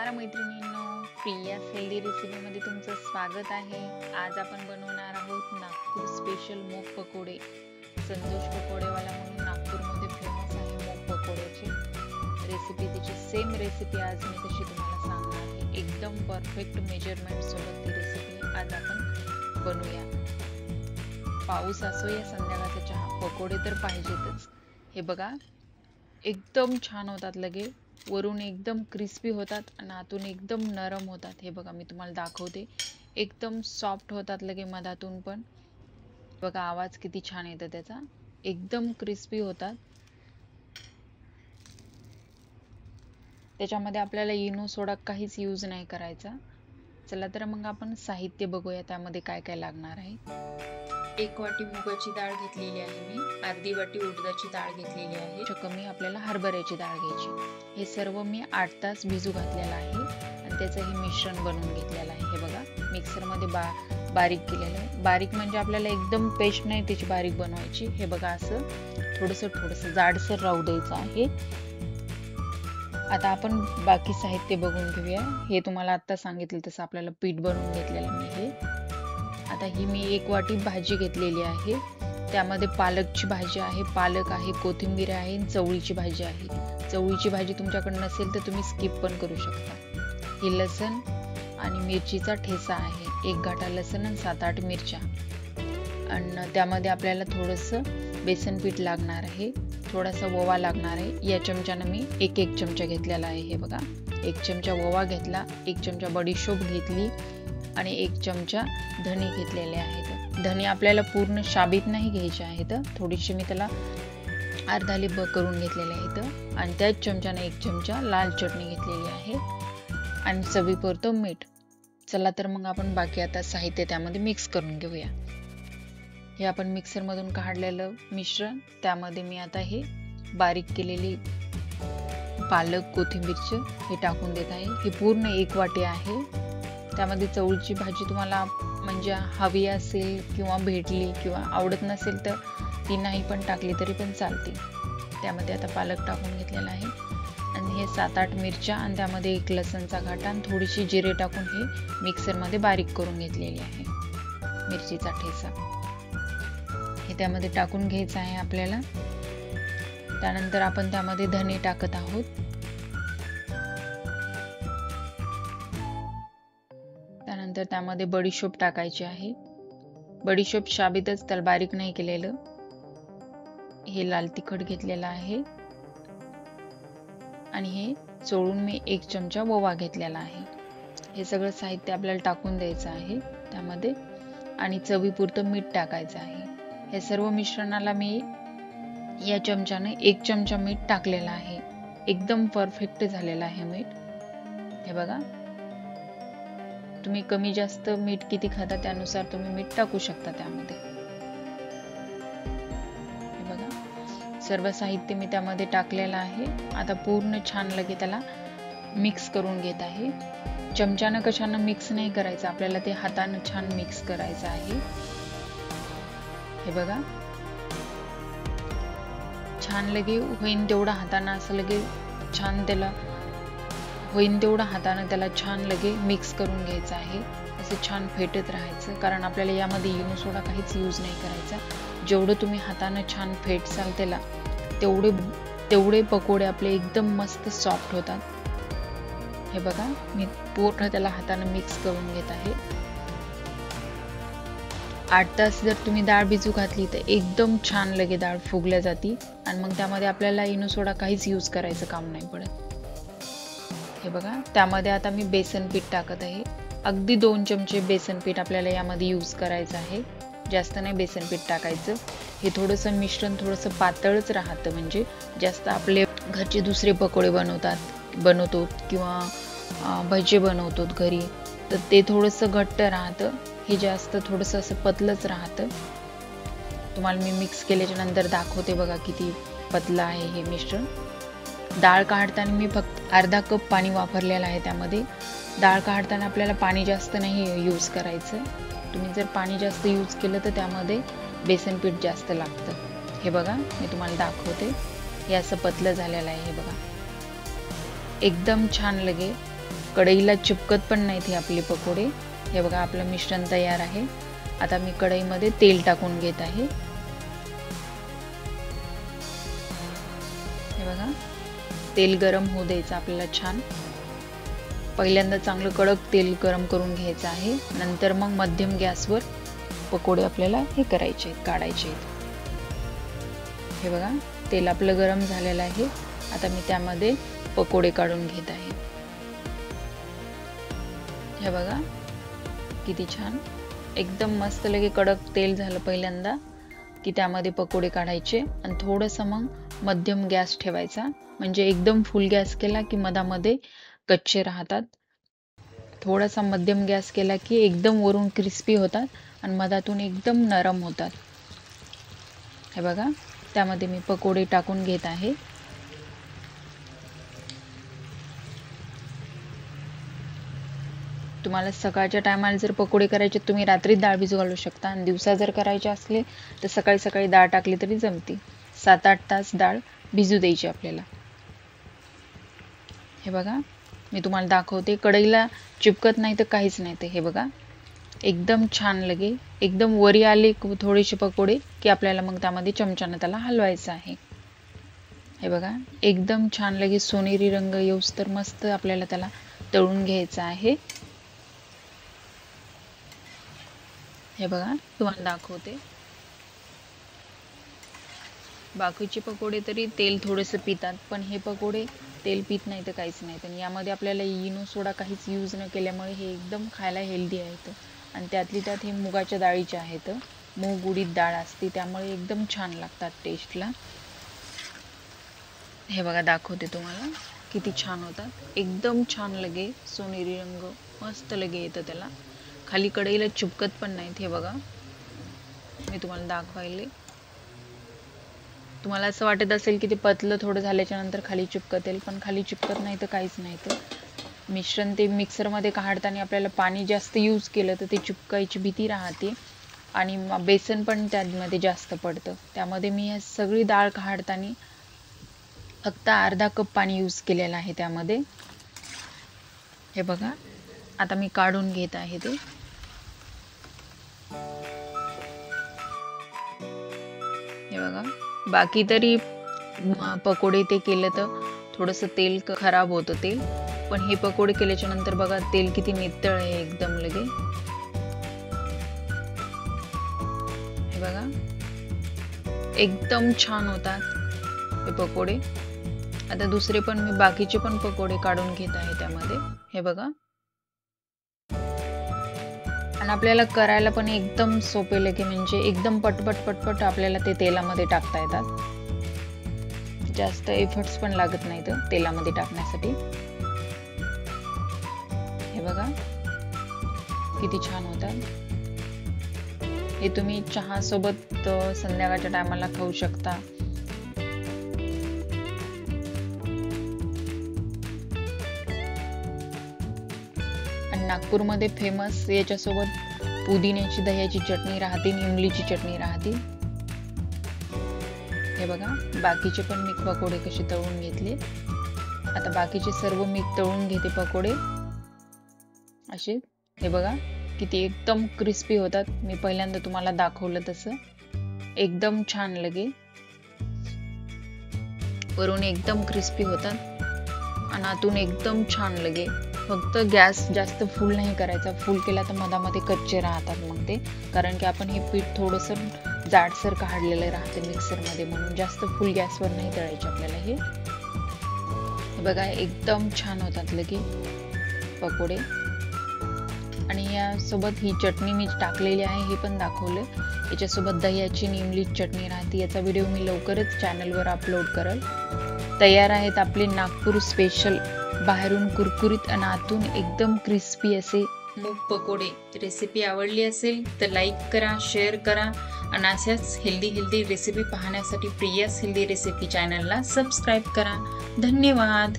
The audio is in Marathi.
नमस्कार मैत्रिणींनो, प्रियास हेल्दी रेसिपीमध्ये तुमचं स्वागत आहे। आज आपण बनवणार आहोत नागपूर स्पेशल मूग पकोडे। संतोष पकोडेवाला म्हणून नागपूरमध्ये फेमस आहे मूग पकोड्याची रेसिपी। त्याची सेम रेसिपी आज मी तशी तुम्हाला सांगणार आहे। एकदम परफेक्ट मेजरमेंट सोबत ती रेसिपी आज आपण बनवूया। पाऊस असो या संध्याकाळचा चहा, पकोडे तर पाहिजेतच। हे बघा, एकदम छान होतात, लगे वरून एकदम क्रिस्पी होतात आणि आतून एकदम नरम होतात। हे बघा, मी तुम्हाला दाखवते, एकदम सॉफ्ट होतात लगे मधातून पण। बघा आवाज किती छान येतो त्याचा, एकदम क्रिस्पी होतात। त्याच्यामध्ये आपल्याला इनो सोडा काहीच यूज नाही करायचा। चला तर मग आपण साहित्य बघूया, त्यामध्ये काय काय लागणार आहे। 1 वाटी मुगाची डाळ घेतलेली आहे मी, अर्धी वाटी उडदाची डाळ घेतलेली आहे, कमी आपल्याला हरभऱ्याची डाळ घ्यायची। हे सर्व मी 8 तास भिजू घातलेलं आहे आणि त्याचं हे मिश्रण बनवून घेतलेलं आहे। हे बघा, मिक्सर मध्ये बारीक केलेलं आहे। बारीक म्हणजे आपल्याला एकदम पेस्ट नाही त्याची बारीक बनवायची। हे बघा, असं थोडंसं जाडसर राहू द्यायचं आहे। आता आपण बाकी साहित्य बघून घेऊया। हे तुम्हाला आता सांगितलं तसं आपल्याला पीठ बनवून घेतलेलं मी हे। आता ही मी 1 वाटी भाजी घेतलेली आहे, त्यामध्ये पालकची भाजी आहे, पालक आहे, कोथिंबीर आहे आणि चवळीची भाजी आहे। चवळीची भाजी तुमच्याकडे नसेल तर तुम्ही स्किप पण करू शकता। ही लसण आणि मिरचीचा ठेचा आहे, 1 गाठा लसण आणि 7-8 मिरच्या। आणि त्यामध्ये आपल्याला थोडंसं बेसन पीठ लागणार आहे, थोडासा ओवा लागणार आहे। या चमच्यानं मी 1 चमचा घेतलेला आहे। हे बघा, 1 चमचा ओवा घेतला, 1 चमचा बडीशोप घेतली आणि 1 चमचा धणे घेतलेले आहेत। धणे आपल्याला पूर्ण शाबीत नाही घ्यायचे आहेत, थोडीशी मी त्याला अर्धा लिंब करून घेतलेले आहेत। आणि त्याच चमच्याने 1 चमचा लाल चटणी घेतलेली आहे आणि चवीपुरतं मीठ। चला तर मग आपण बाकी आता साहित्य त्यामध्ये मिक्स करून घेऊया। हे आपण मिक्सर मधून काढलेलं मिश्रण, त्यामध्ये मी आता हे बारीक केलेली पालक कोथिंबीरचे हे टाकून देत आहे। हे पूर्ण 1 वाटी आहे। त्यामध्ये चवळीची भाजी तुम्हाला म्हणजे हवी असेल किंवा भेटली किंवा आवडत नसेल तर ती नाही पण टाकली तरी पण चालते। त्यामध्ये आता पालक टाकून घेतलेला आहे आणि हे 7-8 मिरच्या आणि त्यामध्ये 1 लसणचा गाठा आणि थोडीशी जिरे टाकून हे मिक्सर मध्ये बारीक करून घेतलेली आहे। मिरचीचा ठेचा हे त्यामध्ये टाकून घ्यायचा आहे आपल्याला। त्यानंतर आपण त्यामध्ये धणे टाकत आहोत। त्यानंतर त्यामध्ये बडीशोप टाकायची आहे, बडीशोप शाबीतच, त्याला बारीक नाही केलेलं। हे लाल तिखट घेतलेलं आहे आणि हे चोळून मी 1 चमचा ओवा घेतलेला आहे। हे सगळं साहित्य आपल्याला टाकून द्यायचं आहे त्यामध्ये आणि चवीपुरतं मीठ टाकायचं आहे। हे सर्व मिश्रणाला मी या चमच्याने 1 चमचा मीठ टाकलेलं आहे। एकदम परफेक्ट झालेलं आहे मीठ। हे बघा, तुम्ही कमी जास्त मीठ किती खाता त्यानुसार तुम्ही मीठ टाकू शकता त्यामध्ये। हे बघा, सर्व साहित्य मी त्यामध्ये टाकलेलं आहे। आता पूर्ण छान लगे त्याला मिक्स करून घेत आहे। चमच्यानं कशानं मिक्स नाही करायचं, आपल्याला ते हातानं छान मिक्स करायचं आहे। हे बघा, छान लगे होईन तेवढा हातानं असं लगे छान त्याला होईन तेवढा हाताने त्याला छान लगे मिक्स करून घ्यायचं आहे। असं छान फेटत राहायचं, कारण आपल्याला यामध्ये इनो सोडा काहीच यूज नाही करायचा। जेवढं तुम्ही हाताने छान फेटसाल त्याला तेवढे पकोडे आपले एकदम मस्त सॉफ्ट होतात। हे बघा, मी पूर्ण त्याला हाताने मिक्स करून घेत आहे। 8 तास जर तुम्ही डाळ भिजू घातली तर एकदम छान लगे डाळ फुगल्या जाती आणि मग त्यामध्ये आपल्याला इनो सोडा काहीच यूज करायचं काम नाही पडत। हे बघा, त्यामध्ये आता मी बेसन पीठ टाकत आहे। अगदी 2 चमचे बेसन पीठ आपल्याला यामध्ये यूज करायचं आहे, जास्त नाही बेसन पीठ टाकायचं। हे थोडंसं मिश्रण थोडंसं पातळच राहतं, म्हणजे जास्त आपले घरचे दुसरे पकोडे बनवतो किंवा भजे बनवतो घरी तर ते थोडंसं घट्ट राहतं, हे जास्त थोडंसं असं पतलंच राहतं। तुम्हाला मी मिक्स केल्याच्या नंतर दाखवते बघा किती पतलं आहे हे मिश्रण। डाळ काढताना मी फक्त अर्धा कप पाणी वापरलेलं आहे त्यामध्ये। डाळ काढताना आपल्याला पाणी जास्त नाही यूज करायचं, तुम्ही जर पाणी जास्त यूज केलं तर त्यामध्ये बेसन पीठ जास्त लागतं। हे बघा, मी तुम्हाला दाखवते, हे असं पतलं झालेलं आहे। हे बघा, एकदम छान लगे कढईला चिपकत पण नाहीत हे आपले पकोडे। हे बघा आपलं मिश्रण तयार आहे। आता मी कढईमध्ये तेल टाकून घेत आहे। हे बघा तेल गरम होऊ द्यायचं आपल्याला छान। पहिल्यांदा चांगलं कडक तेल गरम करून घ्यायचं आहे, नंतर मग मध्यम गॅसवर पकोडे आपल्याला हे करायचे आहेत, काढायचे आहेत। हे बघा तेल आपलं गरम झालेलं आहे। आता मी त्यामध्ये पकोडे काढून घेत आहे। हे बघा किती छान एकदम मस्त लगे कडक तेल झालं पहिल्यांदा की त्यामध्ये पकोडे काढायचे आणि थोडंसं मग मध्यम गॅस ठेवायचा, म्हणजे एकदम फुल गॅस केला की मधामध्ये कच्चे राहतात। थोडासा मध्यम गॅस केला की एकदम वरून क्रिस्पी होतात आणि मधातून एकदम नरम होतात। हे बघा त्यामध्ये मी पकोडे टाकून घेत आहे। तुम्हाला सकाळच्या टायमाला जर पकोडे करायचे तुम्ही रात्री डाळ भिजू घालू शकता आणि दिवसा जर करायचे असले तर सकाळी सकाळी डाळ टाकली तरी जमते। 7-8 तास डाळ भिजू द्यायची आपल्याला। हे बघा मी तुम्हाला दाखवते, कढईला चिपकत नाही तर काहीच नाही। ते हे बघा एकदम छान लगे एकदम वरी आले थोडेसे पकोडे की आपल्याला मग त्यामध्ये चमच्याने त्याला हलवायचं आहे। हे बघा एकदम छान लगे सोनेरी रंग येऊस तर मस्त आपल्याला त्याला तळून घ्यायचं आहे। हे बघा तुम्हाला दाखवते, बाकीचे पकोडे तरी तेल थोडेसे पितात, पण हे पकोडे तेल पित नाही तर काहीच नाही। पण यामध्ये आपल्याला इनो सोडा काहीच यूज न केल्यामुळे हे एकदम खायला हेल्दी आहेत आणि त्यातली त्यात हे मुगाच्या डाळीचे आहेत। मूग उडीद डाळ असते त्यामुळे एकदम छान लागतात टेस्टला। हे बघा दाखवते तुम्हाला किती छान होतात, एकदम छान लगे सोनेरी रंग मस्त लगे येतं त्याला, खाली कढईला चिपकत पण नाहीत। हे बघा मी तुम्हाला दाखवायले, तुम्हाला असं वाटत असेल की ते पतलं थोडं झाल्याच्या नंतर खाली चिपकतेल, पण खाली चिपकत नाही तर काहीच नाही। तर मिश्रण ते मिक्सर मध्ये काढताना आपल्याला पाणी जास्त यूज केलं तर ते चिपकायची भीती राहते आणि बेसन पण त्यामध्ये जास्त पडतं। त्यामध्ये मी हे सगळी डाळ काढताना फक्त अर्धा कप पाणी यूज केलेलं आहे त्यामध्ये। हे बघा आता मी काढून घेत आहे ते। हे बघा बाकी तरी पकोडे ते केलं तर थोडंसं तेल खराब होतं तेल, पण हे पकोडे केल्याच्या नंतर बघा तेल किती नितळ आहे एकदम लगे। हे बघा एकदम छान होतात हे पकोडे। आता दुसरे पण मी बाकीचे पण पकोडे काढून घेत आहे त्यामध्ये। हे बघा आणि आपल्याला करायला पण एकदम सोपे लगे, म्हणजे एकदम पटपट पटपट आपल्याला ते तेलामध्ये टाकता येतात, जास्त एफर्ट्स पण लागत नाहीत तेलामध्ये टाकण्यासाठी। हे बघा किती छान होतात। हे तुम्ही चहा सोबत संध्याकाळच्या टायमाला खाऊ शकता। नागपूरमध्ये फेमस याच्यासोबत पुदिन्याची दह्याची चटणी राहते, इमलीची चटणी राहते। हे बघा बाकीचे पण मी पकोडे कसे तळून घेतले। आता बाकीचे सर्व मी तळून घेते पकोडे असे। हे बघा किती एकदम क्रिस्पी होतात, मी पहिल्यांदा तुम्हाला दाखवलं तसं एकदम छान लगे, वरून एकदम क्रिस्पी होतात आणि आतून एकदम छान लगे। फक्त गॅस जास्त फुल नाही करायचा, फुल केला तर मधामध्ये कच्चे राहतात मग ते, कारण की आपण हे पीठ थोडंसं जाडसर काढलेलं राहते मिक्सर मध्ये, म्हणून जास्त फुल गॅसवर नाही तळायचे आपल्याला। हे बघा एकदम छान होतात लगे पकोडे। आणि या सोबत ही चटणी मी टाकलेली आहे हे पण दाखवलं। याच्यासोबत दह्याची इमलीची चटणी राहते, याचा व्हिडिओ मी लवकरच चॅनलवर अपलोड करेल। तयार आहेत आपले नागपूर स्पेशल बाहेरून कुरकुरीत आणि आतून एकदम क्रिस्पी असे मूग पकोडे। रेसिपी आवडली असेल तर लाईक करा, शेअर करा आणि अशाच हेल्दी रेसिपी पाहण्यासाठी प्रियास हेल्दी रेसिपी चॅनलला सबस्क्राईब करा। धन्यवाद।